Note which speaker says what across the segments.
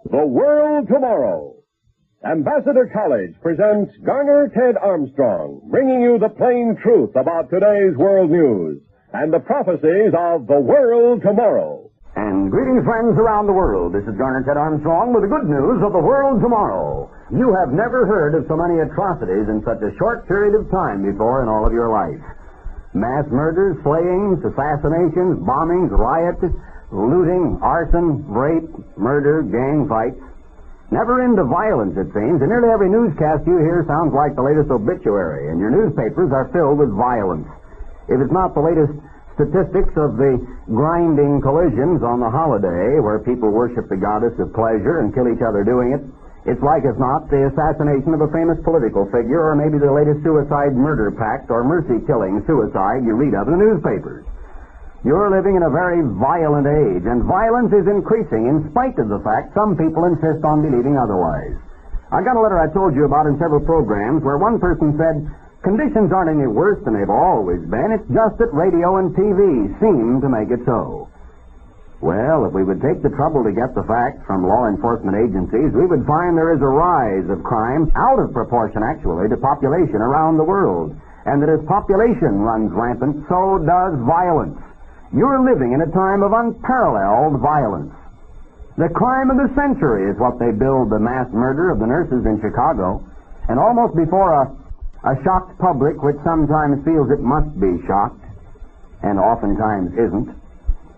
Speaker 1: The World Tomorrow. Ambassador College presents Garner Ted Armstrong, bringing you the plain truth about today's world news and the prophecies of the world tomorrow.
Speaker 2: And greetings, friends around the world. This is Garner Ted Armstrong with the good news of the world tomorrow. You have never heard of so many atrocities in such a short period of time before in all of your life. Mass murders, slayings, assassinations, bombings, riots, looting, arson, rape, murder, gang fights. Never end of violence, it seems, and nearly every newscast you hear sounds like the latest obituary, and your newspapers are filled with violence. If it's not the latest statistics of the grinding collisions on the holiday where people worship the goddess of pleasure and kill each other doing it, it's like as not the assassination of a famous political figure or maybe the latest suicide murder pact or mercy-killing suicide you read of in the newspapers. You're living in a very violent age, and violence is increasing in spite of the fact some people insist on believing otherwise. I got a letter I told you about in several programs where one person said, conditions aren't any worse than they've always been. It's just that radio and TV seem to make it so. Well, if we would take the trouble to get the facts from law enforcement agencies, we would find there is a rise of crime out of proportion, actually, to population around the world. And that as population runs rampant, so does violence. You're living in a time of unparalleled violence. The crime of the century is what they billed the mass murder of the nurses in Chicago. And almost before a shocked public, which sometimes feels it must be shocked, and oftentimes isn't,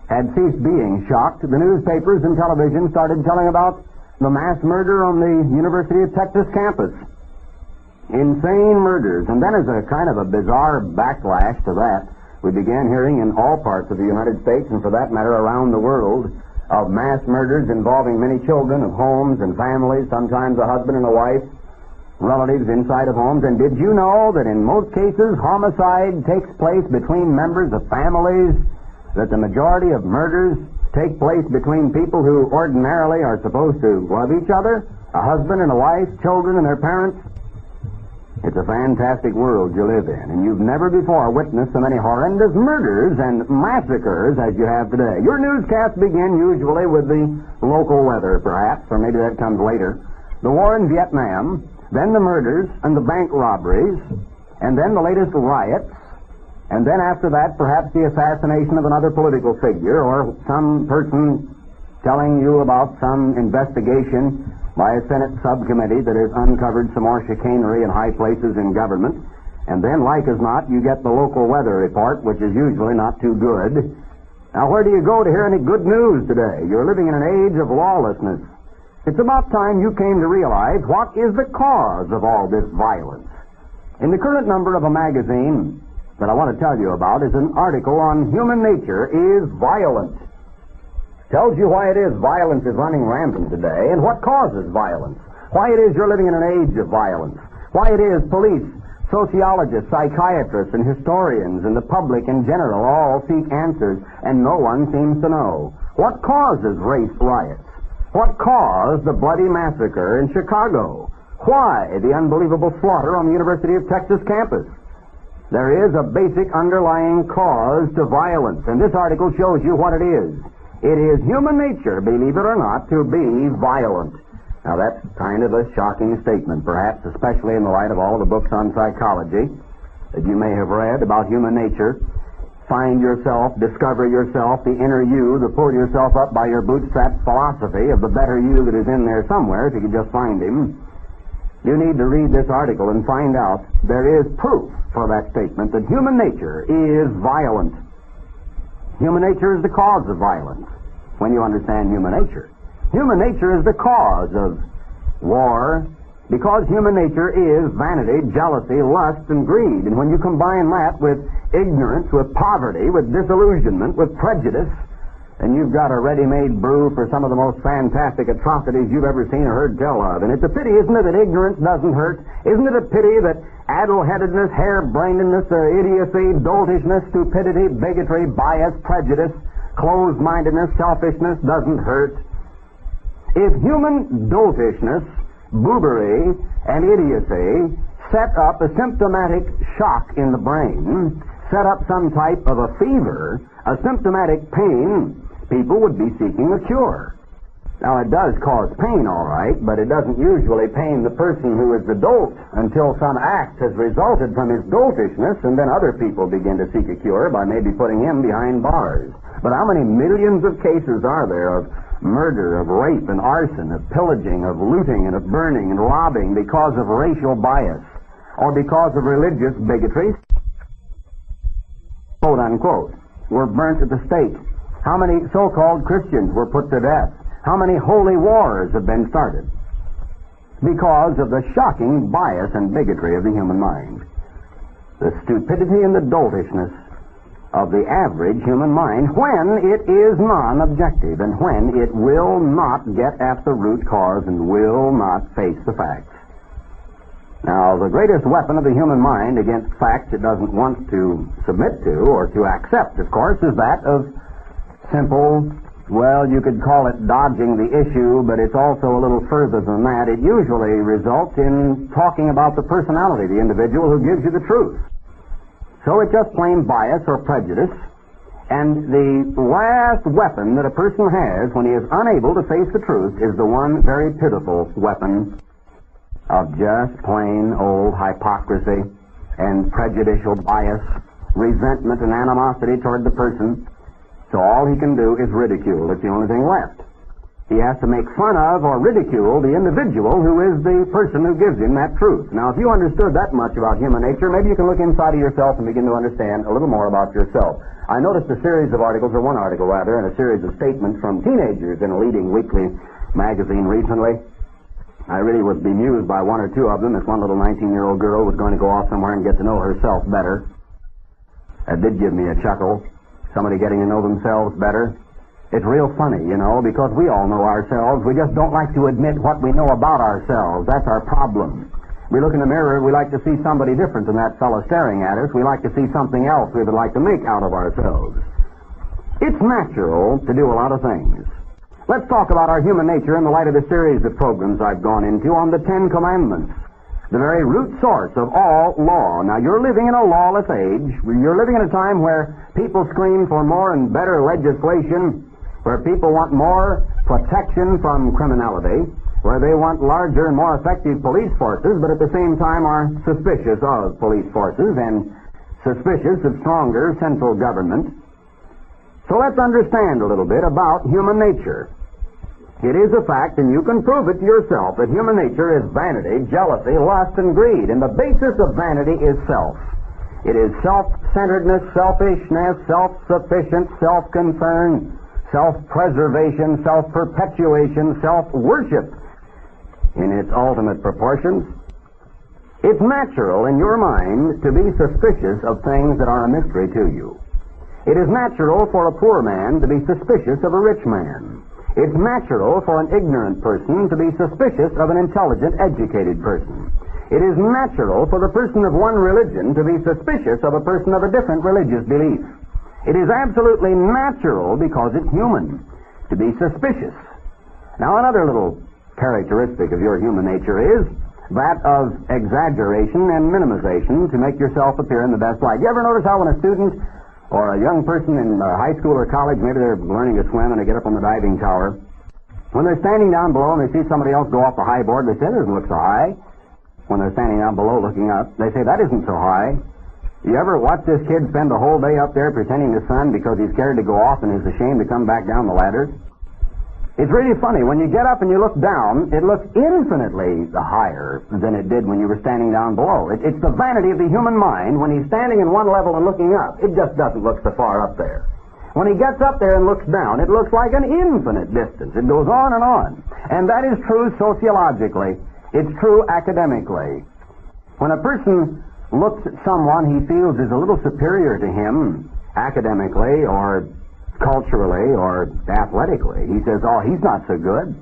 Speaker 2: had ceased being shocked, the newspapers and television started telling about the mass murder on the University of Texas campus. Insane murders. And then as a kind of a bizarre backlash to that, we began hearing in all parts of the United States, and for that matter around the world, of mass murders involving many children, of homes and families, sometimes a husband and a wife, relatives inside of homes. And did you know that in most cases homicide takes place between members of families, that the majority of murders take place between people who ordinarily are supposed to love each other, a husband and a wife, children and their parents? It's a fantastic world you live in, and you've never before witnessed so many horrendous murders and massacres as you have today. Your newscasts begin usually with the local weather, perhaps, or maybe that comes later. The war in Vietnam, then the murders and the bank robberies, and then the latest riots, and then after that, perhaps the assassination of another political figure or some person telling you about some investigation by a Senate subcommittee that has uncovered some more chicanery in high places in government. And then, like as not, you get the local weather report, which is usually not too good. Now, where do you go to hear any good news today? You're living in an age of lawlessness. It's about time you came to realize what is the cause of all this violence. In the current number of a magazine that I want to tell you about is an article on human nature is violent. Tells you why it is violence is running rampant today and what causes violence. Why it is you're living in an age of violence. Why it is police, sociologists, psychiatrists, and historians and the public in general all seek answers and no one seems to know. What causes race riots? What caused the bloody massacre in Chicago? Why the unbelievable slaughter on the University of Texas campus? There is a basic underlying cause to violence, and this article shows you what it is. It is human nature, believe it or not, to be violent. Now, that's kind of a shocking statement, perhaps, especially in the light of all the books on psychology that you may have read about human nature. Find yourself, discover yourself, the inner you, the pull yourself up by your bootstrap philosophy of the better you that is in there somewhere, if you could just find him. You need to read this article and find out there is proof for that statement that human nature is violent. Human nature is the cause of violence, when you understand human nature. Human nature is the cause of war, because human nature is vanity, jealousy, lust, and greed. And when you combine that with ignorance, with poverty, with disillusionment, with prejudice, then you've got a ready-made brew for some of the most fantastic atrocities you've ever seen or heard tell of. And it's a pity, isn't it, that ignorance doesn't hurt? Isn't it a pity that addle-headedness, hair-brainedness, idiocy, doltishness, stupidity, bigotry, bias, prejudice, closed-mindedness, selfishness doesn't hurt? If human doltishness, boobery, and idiocy set up a symptomatic shock in the brain, set up some type of a fever, a symptomatic pain, people would be seeking a cure. Now, it does cause pain, all right, but it doesn't usually pain the person who is the dolt until some act has resulted from his doltishness, and then other people begin to seek a cure by maybe putting him behind bars. But how many millions of cases are there of murder, of rape and arson, of pillaging, of looting, and of burning and robbing because of racial bias or because of religious bigotry, quote unquote, were burnt at the stake? How many so-called Christians were put to death? How many holy wars have been started because of the shocking bias and bigotry of the human mind? The stupidity and the doltishness of the average human mind when it is non-objective and when it will not get at the root cause and will not face the facts. Now, the greatest weapon of the human mind against facts it doesn't want to submit to or to accept, of course, is that of simple, well, you could call it dodging the issue, but it's also a little further than that. It usually results in talking about the personality of the individual who gives you the truth. So it's just plain bias or prejudice, and the last weapon that a person has when he is unable to face the truth is the one very pitiful weapon of just plain old hypocrisy and prejudicial bias, resentment and animosity toward the person. So all he can do is ridicule. It's the only thing left. He has to make fun of or ridicule the individual who is the person who gives him that truth. Now, if you understood that much about human nature, maybe you can look inside of yourself and begin to understand a little more about yourself. I noticed a series of articles, or one article rather, and a series of statements from teenagers in a leading weekly magazine recently. I really was bemused by one or two of them. This one little 19-year-old girl was going to go off somewhere and get to know herself better. That did give me a chuckle. Somebody getting to know themselves better. It's real funny, you know, because we all know ourselves. We just don't like to admit what we know about ourselves. That's our problem. We look in the mirror, we like to see somebody different than that fellow staring at us. We like to see something else we would like to make out of ourselves. It's natural to do a lot of things. Let's talk about our human nature in the light of the series of programs I've gone into on the Ten Commandments, the very root source of all law. Now, you're living in a lawless age. You're living in a time where people scream for more and better legislation, where people want more protection from criminality, where they want larger and more effective police forces, but at the same time are suspicious of police forces and suspicious of stronger central government. So let's understand a little bit about human nature. It is a fact, and you can prove it to yourself, that human nature is vanity, jealousy, lust, and greed. And the basis of vanity is self. It is self-centeredness, selfishness, self-sufficient, self-concern, self-preservation, self-perpetuation, self-worship in its ultimate proportions. It's natural in your mind to be suspicious of things that are a mystery to you. It is natural for a poor man to be suspicious of a rich man. It's natural for an ignorant person to be suspicious of an intelligent, educated person. It is natural for the person of one religion to be suspicious of a person of a different religious belief. It is absolutely natural, because it's human, to be suspicious. Now, another little characteristic of your human nature is that of exaggeration and minimization to make yourself appear in the best light. You ever notice how when a student or a young person in high school or college, maybe they're learning to swim and they get up on the diving tower, when they're standing down below and they see somebody else go off the high board, they say, "That doesn't look so high." When they're standing down below looking up, they say, "That isn't so high." You ever watch this kid spend the whole day up there pretending to swim because he's scared to go off and is ashamed to come back down the ladder? It's really funny. When you get up and you look down, it looks infinitely higher than it did when you were standing down below. It's the vanity of the human mind. When he's standing in one level and looking up, it just doesn't look so far up there. When he gets up there and looks down, it looks like an infinite distance. It goes on and on. And that is true sociologically. It's true academically. When a person looks at someone he feels is a little superior to him, academically or culturally or athletically, he says, "Oh, he's not so good.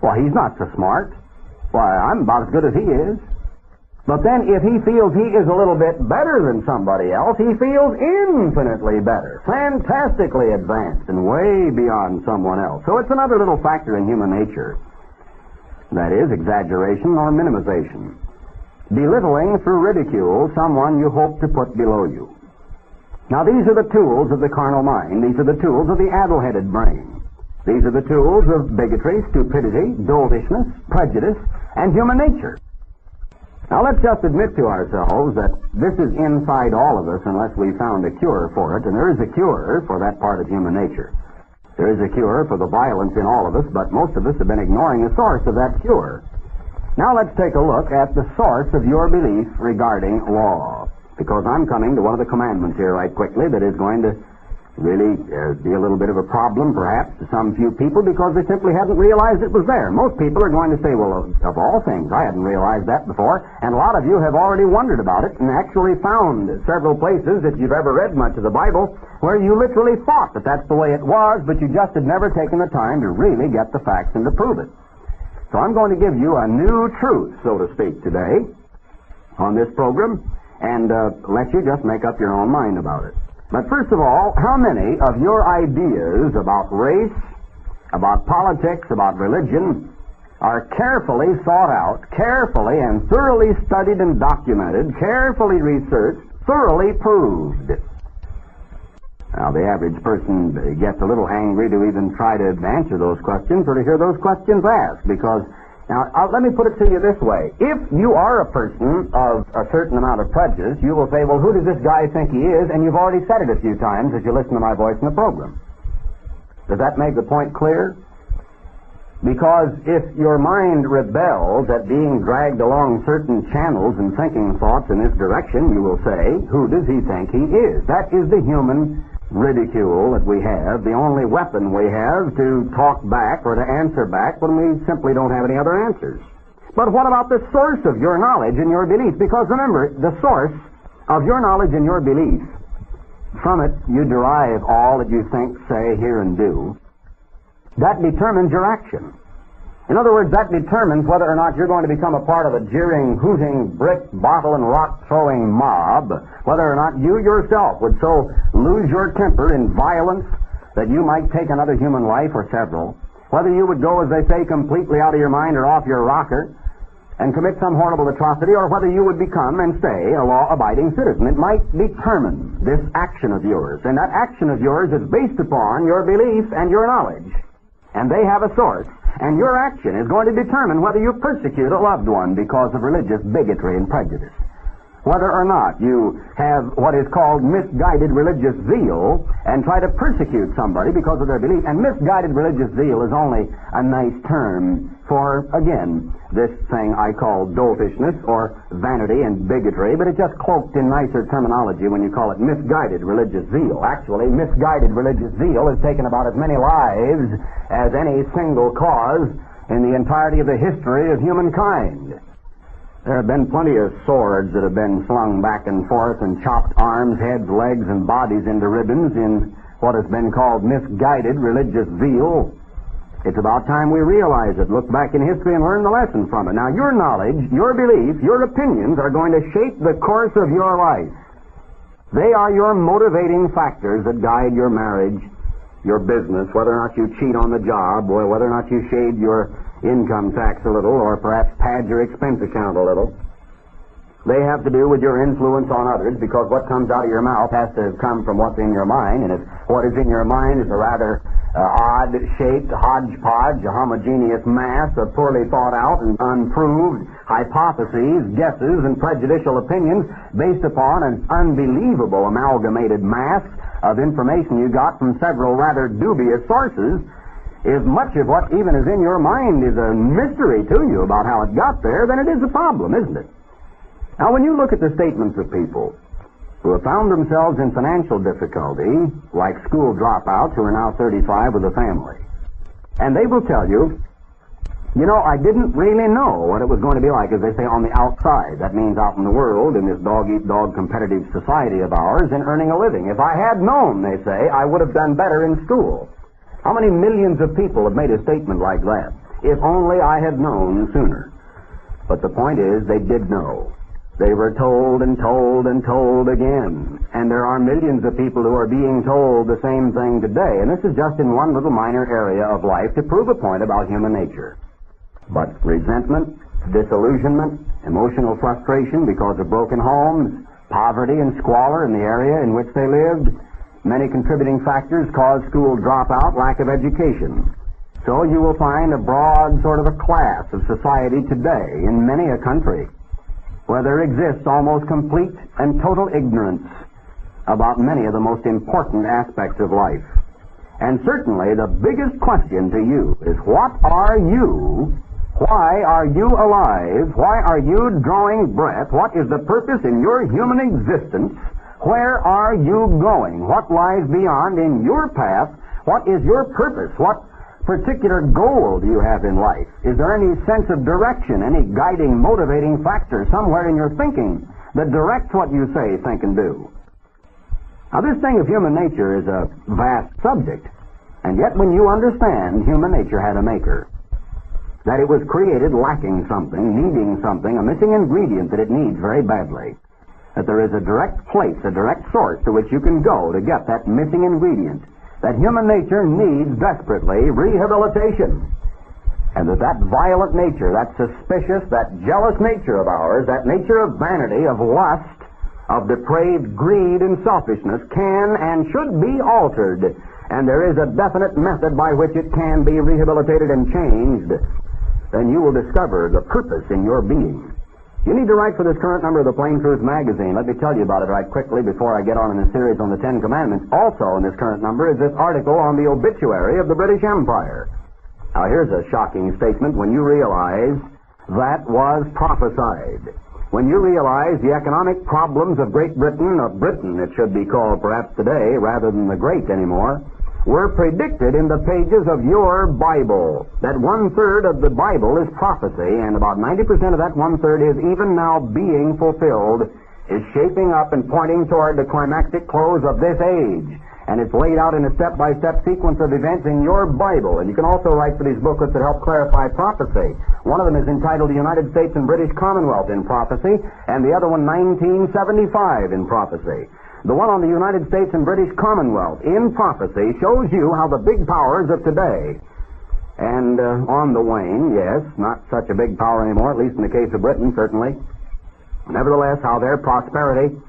Speaker 2: Well, he's not so smart. Why, I'm about as good as he is." But then if he feels he is a little bit better than somebody else, he feels infinitely better, fantastically advanced, and way beyond someone else. So it's another little factor in human nature. That is exaggeration or minimization. Belittling through ridicule someone you hope to put below you. Now, these are the tools of the carnal mind. These are the tools of the addle-headed brain. These are the tools of bigotry, stupidity, doltishness, prejudice, and human nature. Now let's just admit to ourselves that this is inside all of us unless we found a cure for it, and there is a cure for that part of human nature. There is a cure for the violence in all of us, but most of us have been ignoring the source of that cure. Now let's take a look at the source of your belief regarding law, because I'm coming to one of the commandments here right quickly that is going to really be a little bit of a problem perhaps to some few people because they simply hadn't realized it was there. Most people are going to say, well, of all things, I hadn't realized that before, and a lot of you have already wondered about it and actually found several places, if you've ever read much of the Bible, where you literally thought that that's the way it was, but you just had never taken the time to really get the facts and to prove it. So I'm going to give you a new truth, so to speak, today on this program, and let you just make up your own mind about it. But first of all, how many of your ideas about race, about politics, about religion are carefully thought out, carefully and thoroughly studied and documented, carefully researched, thoroughly proved? Now, the average person gets a little angry to even try to answer those questions or to hear those questions asked because, now, let me put it to you this way. If you are a person of a certain amount of prejudice, you will say, well, who does this guy think he is? And you've already said it a few times as you listen to my voice in the program. Does that make the point clear? Because if your mind rebels at being dragged along certain channels and thinking thoughts in this direction, you will say, who does he think he is? That is the human ridicule that we have, the only weapon we have to talk back or to answer back when we simply don't have any other answers. But what about the source of your knowledge and your belief? Because remember, the source of your knowledge and your belief, from it you derive all that you think, say, hear, and do. That determines your action. In other words, that determines whether or not you're going to become a part of a jeering, hooting, brick, bottle, and rock-throwing mob, whether or not you yourself would so lose your temper in violence that you might take another human life or several, whether you would go, as they say, completely out of your mind or off your rocker and commit some horrible atrocity, or whether you would become and stay a law-abiding citizen. It might determine this action of yours, and that action of yours is based upon your belief and your knowledge. And they have a source. And your action is going to determine whether you persecute a loved one because of religious bigotry and prejudice. Whether or not you have what is called misguided religious zeal and try to persecute somebody because of their belief. And misguided religious zeal is only a nice term for, again, this thing I call doltishness or vanity and bigotry, but it's just cloaked in nicer terminology when you call it misguided religious zeal. Actually, misguided religious zeal has taken about as many lives as any single cause in the entirety of the history of humankind. There have been plenty of swords that have been slung back and forth and chopped arms, heads, legs, and bodies into ribbons in what has been called misguided religious zeal. It's about time we realize it, look back in history and learn the lesson from it. Now, your knowledge, your belief, your opinions are going to shape the course of your life. They are your motivating factors that guide your marriage, your business, whether or not you cheat on the job, or whether or not you shade your income tax a little, or perhaps pad your expense account a little. They have to do with your influence on others, because what comes out of your mouth has to come from what's in your mind, and if what is in your mind is a rather odd-shaped hodgepodge, a homogeneous mass of poorly thought out and unproved hypotheses, guesses, and prejudicial opinions based upon an unbelievable amalgamated mass of information you got from several rather dubious sources, if much of what even is in your mind is a mystery to you about how it got there, then it is a problem, isn't it? Now, when you look at the statements of people who have found themselves in financial difficulty, like school dropouts who are now 35 with a family, and they will tell you, you know, I didn't really know what it was going to be like, as they say, on the outside. That means out in the world, in this dog-eat-dog competitive society of ours, and earning a living. If I had known, they say, I would have done better in school. How many millions of people have made a statement like that? If only I had known sooner. But the point is, they did know. They were told and told and told again. And there are millions of people who are being told the same thing today. And this is just in one little minor area of life to prove a point about human nature. But resentment, disillusionment, emotional frustration because of broken homes, poverty and squalor in the area in which they lived, Many contributing factors cause school dropout, lack of education. So you will find a broad sort of a class of society today in many a country where there exists almost complete and total ignorance about many of the most important aspects of life. And certainly the biggest question to you is, what are you? Why are you alive? Why are you drawing breath? What is the purpose in your human existence? Where are you going? What lies beyond in your path? What is your purpose? What particular goal do you have in life? Is there any sense of direction, any guiding, motivating factor somewhere in your thinking that directs what you say, think, and do? Now, this thing of human nature is a vast subject, and yet when you understand human nature had a maker, that it was created lacking something, needing something, a missing ingredient that it needs very badly, that there is a direct place, a direct source to which you can go to get that missing ingredient, that human nature needs desperately rehabilitation, and that violent nature, that suspicious, that jealous nature of ours, that nature of vanity, of lust, of depraved greed and selfishness can and should be altered, and there is a definite method by which it can be rehabilitated and changed, then you will discover the purpose in your being. You need to write for this current number of the Plain Truth magazine. Let me tell you about it right quickly before I get on in the series on the Ten Commandments. Also in this current number is this article on the obituary of the British Empire. Now here's a shocking statement when you realize that was prophesied. When you realize the economic problems of Great Britain, of Britain it should be called perhaps today rather than the Great anymore, were predicted in the pages of your Bible. That 1/3 of the Bible is prophecy, and about 90% of that 1/3 is even now being fulfilled, is shaping up and pointing toward the climactic close of this age. And it's laid out in a step-by-step sequence of events in your Bible. And you can also write for these booklets that help clarify prophecy. One of them is entitled The United States and British Commonwealth in Prophecy, and the other one 1975 in Prophecy. The one on the United States and British Commonwealth in Prophecy shows you how the big powers of today, and on the wane, yes, not such a big power anymore, at least in the case of Britain, certainly. Nevertheless, how their prosperity,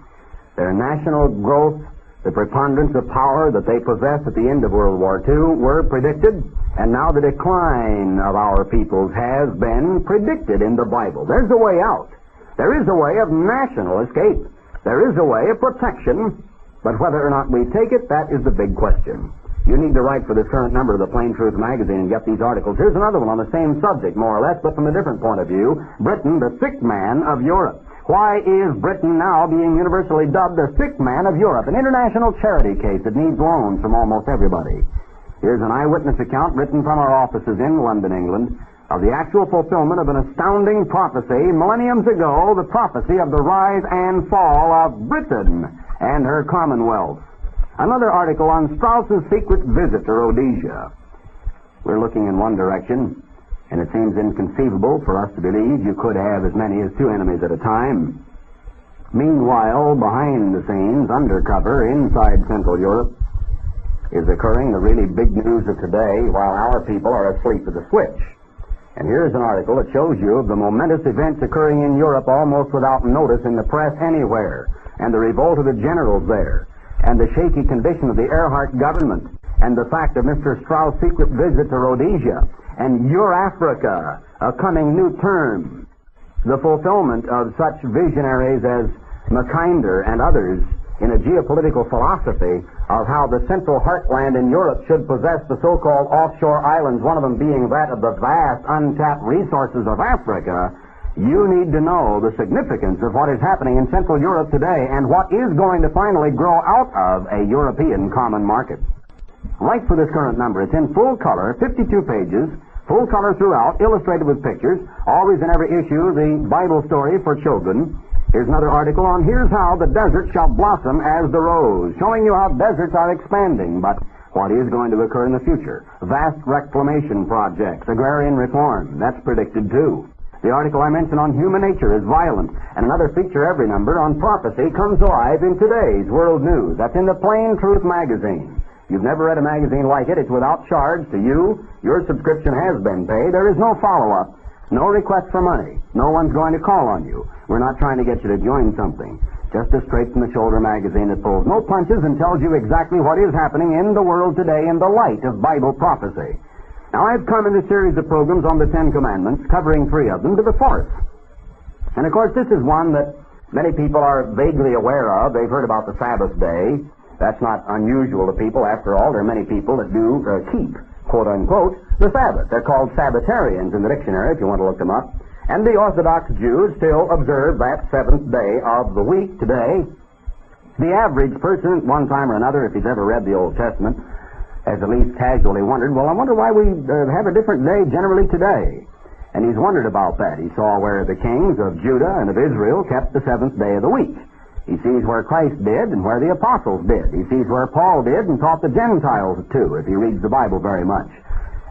Speaker 2: their national growth, the preponderance of power that they possessed at the end of World War II were predicted, and now the decline of our peoples has been predicted in the Bible. There's a way out. There is a way of national escape. There is a way of protection, but whether or not we take it, that is the big question. You need to write for this current number of the Plain Truth magazine and get these articles. Here's another one on the same subject, more or less, but from a different point of view. Britain, the sick man of Europe. Why is Britain now being universally dubbed the sick man of Europe? An international charity case that needs loans from almost everybody. Here's an eyewitness account written from our offices in London, England, of the actual fulfillment of an astounding prophecy millenniums ago, the prophecy of the rise and fall of Britain and her Commonwealth. Another article on Strauss's secret visit to Rhodesia. We're looking in one direction, and it seems inconceivable for us to believe you could have as many as 2 enemies at a time. Meanwhile, behind the scenes, undercover, inside Central Europe, is occurring the really big news of today while our people are asleep at the switch. And here's an article that shows you of the momentous events occurring in Europe almost without notice in the press anywhere, and the revolt of the generals there, and the shaky condition of the Earhart government, and the fact of Mr. Strauss' secret visit to Rhodesia, and Eurafrica, a coming new term, the fulfillment of such visionaries as Mackinder and others in a geopolitical philosophy of how the central heartland in Europe should possess the so-called offshore islands, one of them being that of the vast untapped resources of Africa. You need to know the significance of what is happening in Central Europe today and what is going to finally grow out of a European common market. Write for this current number. It's in full color, 52 pages, full color throughout, illustrated with pictures, always in every issue, the Bible story for children. Here's another article on Here's How the Desert Shall Blossom as the Rose, showing you how deserts are expanding, but what is going to occur in the future. Vast reclamation projects, agrarian reform, that's predicted too. The article I mentioned on human nature is violent, and another feature every number on prophecy comes alive in today's World News. That's in the Plain Truth magazine. You've never read a magazine like it. It's without charge to you. Your subscription has been paid. There is no follow-up, no request for money. No one's going to call on you. We're not trying to get you to join something. Just a straight-from-the-shoulder magazine that pulls no punches and tells you exactly what is happening in the world today in the light of Bible prophecy. Now, I've come in a series of programs on the Ten Commandments, covering 3 of them, to the 4th. And, of course, this is one that many people are vaguely aware of. They've heard about the Sabbath day. That's not unusual to people. After all, there are many people that do keep, quote-unquote, the Sabbath. They're called Sabbatarians in the dictionary, if you want to look them up. And the Orthodox Jews still observe that 7th day of the week today. The average person, at one time or another, if he's ever read the Old Testament, has at least casually wondered, well, I wonder why we have a different day generally today. And he's wondered about that. He saw where the kings of Judah and of Israel kept the 7th day of the week. He sees where Christ did and where the apostles did. He sees where Paul did and taught the Gentiles too, if he reads the Bible very much.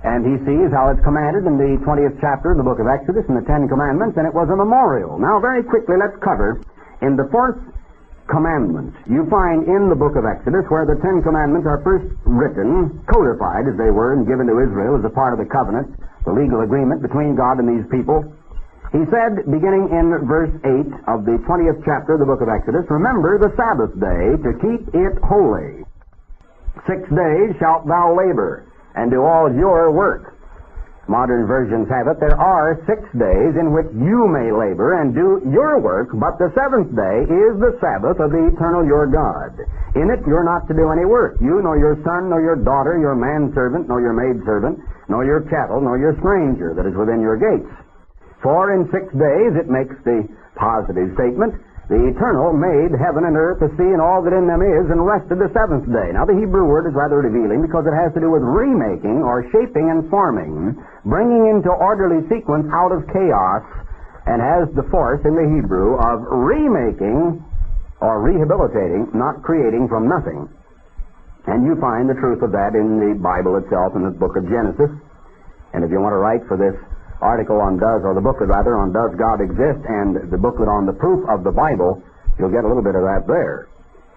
Speaker 2: And he sees how it's commanded in the 20th chapter of the book of Exodus in the 10 Commandments, and it was a memorial. Now, very quickly, let's cover in the 4th Commandment. You find in the book of Exodus where the 10 Commandments are first written, codified as they were, and given to Israel as a part of the covenant, the legal agreement between God and these people. He said, beginning in verse 8 of the 20th chapter of the book of Exodus, remember the Sabbath day to keep it holy. 6 days shalt thou labor, and do all your work. Modern versions have it, there are 6 days in which you may labor and do your work, but the 7th day is the Sabbath of the eternal your God. In it you're not to do any work, you, nor your son, nor your daughter, your manservant, nor your maidservant, nor your cattle, nor your stranger that is within your gates. For in 6 days, it makes the positive statement, the Eternal made heaven and earth, the sea, and all that in them is, and rested the 7th day. Now, the Hebrew word is rather revealing because it has to do with remaking or shaping and forming, bringing into orderly sequence out of chaos, and has the force in the Hebrew of remaking or rehabilitating, not creating from nothing. And you find the truth of that in the Bible itself, in the book of Genesis. And if you want to write for this article on the booklet rather, on Does God Exist, and the booklet on the proof of the Bible, you'll get a little bit of that there.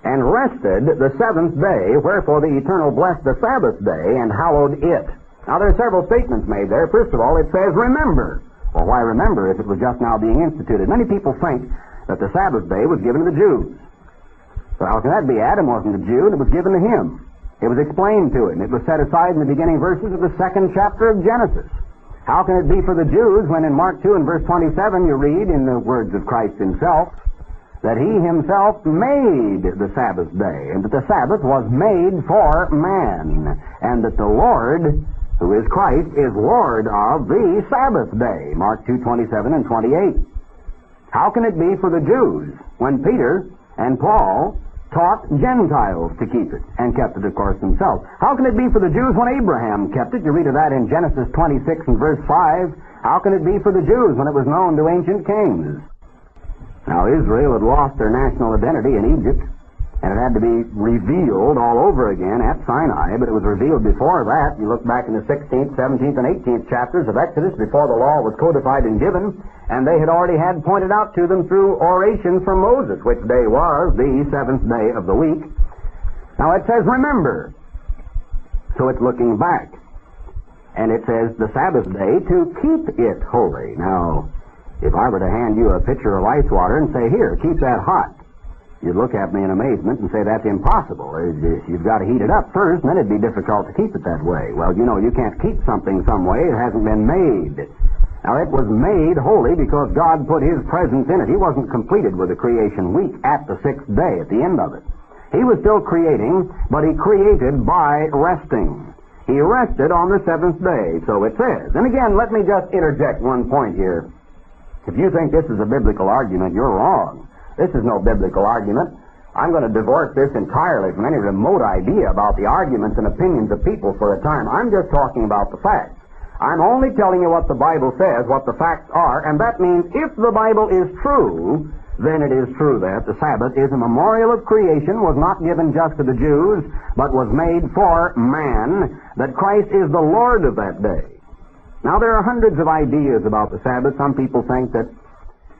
Speaker 2: And rested the 7th day, wherefore the Eternal blessed the Sabbath day, and hallowed it. Now there are several statements made there. First of all, it says, remember. Well, why remember if it was just now being instituted? Many people think that the Sabbath day was given to the Jews. So how can that be? Adam wasn't a Jew, and it was given to him. It was explained to him. It was set aside in the beginning verses of the 2nd chapter of Genesis. How can it be for the Jews when in Mark 2 and verse 27 you read in the words of Christ himself that he himself made the Sabbath day, and that the Sabbath was made for man, and that the Lord, who is Christ, is Lord of the Sabbath day, Mark 2:27 and 28. How can it be for the Jews when Peter and Paul taught Gentiles to keep it, and kept it, of course, themselves? How can it be for the Jews when Abraham kept it? You read of that in Genesis 26 and verse 5. How can it be for the Jews when it was known to ancient kings? Now, Israel had lost their national identity in Egypt, and it had to be revealed all over again at Sinai, but it was revealed before that. You look back in the 16th, 17th, and 18th chapters of Exodus, before the law was codified and given, and they had already had pointed out to them through oration from Moses, which day was the 7th day of the week. Now it says, remember. So it's looking back. And it says, the Sabbath day to keep it holy. Now, if I were to hand you a pitcher of ice water and say, here, keep that hot, you'd look at me in amazement and say, that's impossible. You've got to heat it up first, and then it'd be difficult to keep it that way. Well, you know, you can't keep something some way. It hasn't been made. Now, it was made holy because God put his presence in it. He wasn't completed with the creation week at the 6th day, at the end of it. He was still creating, but he created by resting. He rested on the 7th day, so it says. And again, let me just interject one point here. If you think this is a biblical argument, you're wrong. This is no biblical argument. I'm going to divorce this entirely from any remote idea about the arguments and opinions of people for a time. I'm just talking about the facts. I'm only telling you what the Bible says, what the facts are, and that means if the Bible is true, then it is true that the Sabbath is a memorial of creation, was not given just to the Jews, but was made for man, that Christ is the Lord of that day. Now, there are hundreds of ideas about the Sabbath. Some people think that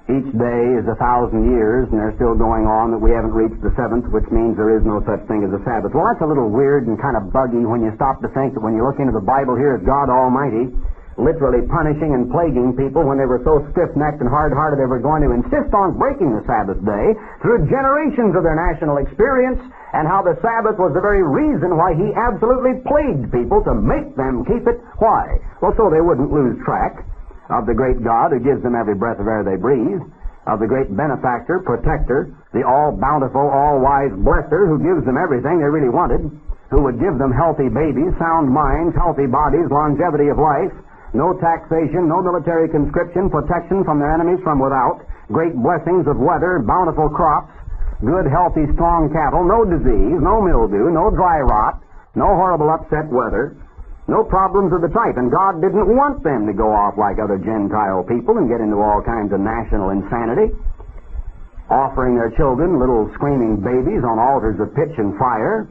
Speaker 2: each day is 1,000 years, and they're still going on, that we haven't reached the 7th, which means there is no such thing as a Sabbath. Well, that's a little weird and kind of buggy when you stop to think that when you look into the Bible, here is God Almighty literally punishing and plaguing people when they were so stiff-necked and hard-hearted they were going to insist on breaking the Sabbath day through generations of their national experience, and how the Sabbath was the very reason why he absolutely plagued people to make them keep it. Why? Well, so they wouldn't lose track of the great God who gives them every breath of air they breathe, of the great benefactor, protector, the all-bountiful, all-wise blesser who gives them everything they really wanted, who would give them healthy babies, sound minds, healthy bodies, longevity of life, no taxation, no military conscription, protection from their enemies from without, great blessings of weather, bountiful crops, good, healthy, strong cattle, no disease, no mildew, no dry rot, no horrible upset weather, no problems of the type. And God didn't want them to go off like other Gentile people and get into all kinds of national insanity, offering their children little screaming babies on altars of pitch and fire.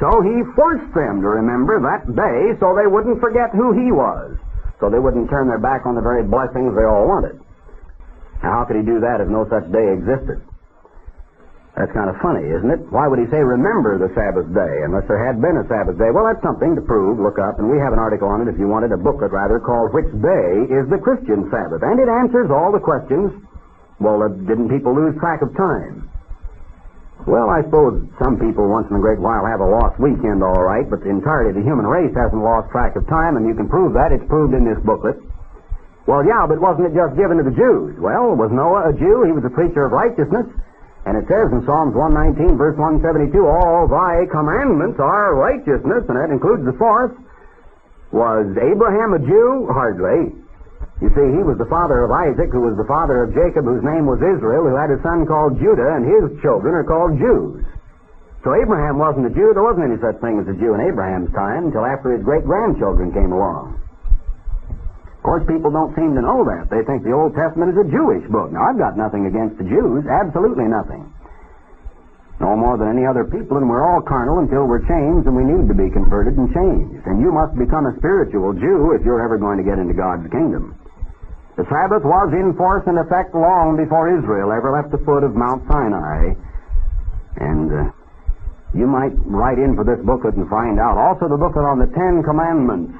Speaker 2: So he forced them to remember that day so they wouldn't forget who he was, so they wouldn't turn their back on the very blessings they all wanted. Now, how could he do that if no such day existed? That's kind of funny, isn't it? Why would he say, remember the Sabbath day, unless there had been a Sabbath day? Well, that's something to prove, look up, and we have an article on it, if you wanted, a booklet rather, called Which Day is the Christian Sabbath? And it answers all the questions. Well, didn't people lose track of time? Well, I suppose some people once in a great while have a lost weekend, all right, but the entirety of the human race hasn't lost track of time, and you can prove that. It's proved in this booklet. Well, yeah, but wasn't it just given to the Jews? Well, was Noah a Jew? He was a preacher of righteousness. And it says in Psalms 119, verse 172, all thy commandments are righteousness, and that includes the fourth. Was Abraham a Jew? Hardly. You see, he was the father of Isaac, who was the father of Jacob, whose name was Israel, who had a son called Judah, and his children are called Jews. So Abraham wasn't a Jew. There wasn't any such thing as a Jew in Abraham's time until after his great-grandchildren came along. Of course, people don't seem to know that. They think the Old Testament is a Jewish book. Now, I've got nothing against the Jews, absolutely nothing. No more than any other people, and we're all carnal until we're changed, and we need to be converted and changed. And you must become a spiritual Jew if you're ever going to get into God's kingdom. The Sabbath was in force and effect long before Israel ever left the foot of Mount Sinai. And you might write in for this booklet and find out. Also the booklet on the Ten Commandments.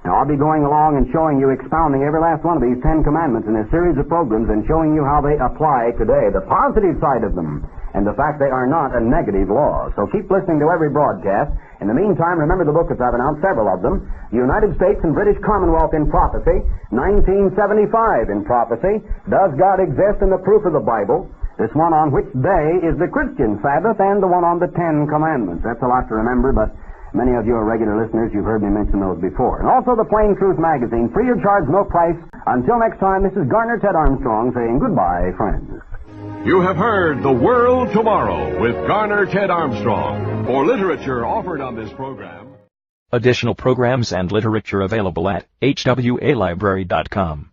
Speaker 2: Now, I'll be going along and showing you, expounding every last one of these Ten Commandments in a series of programs and showing you how they apply today, the positive side of them, and the fact they are not a negative law. So keep listening to every broadcast. In the meantime, remember the booklets I've announced, several of them. United States and British Commonwealth in Prophecy, 1975 in Prophecy, Does God Exist in the Proof of the Bible, this one on Which Day is the Christian Sabbath, and the one on the Ten Commandments. That's a lot to remember, but many of you are regular listeners. You've heard me mention those before. And also the Plain Truth magazine, free of charge, no price. Until next time, this is Garner Ted Armstrong saying goodbye, friends.
Speaker 1: You have heard The World Tomorrow with Garner Ted Armstrong. For literature offered on this program.
Speaker 3: Additional programs and literature available at hwalibrary.com.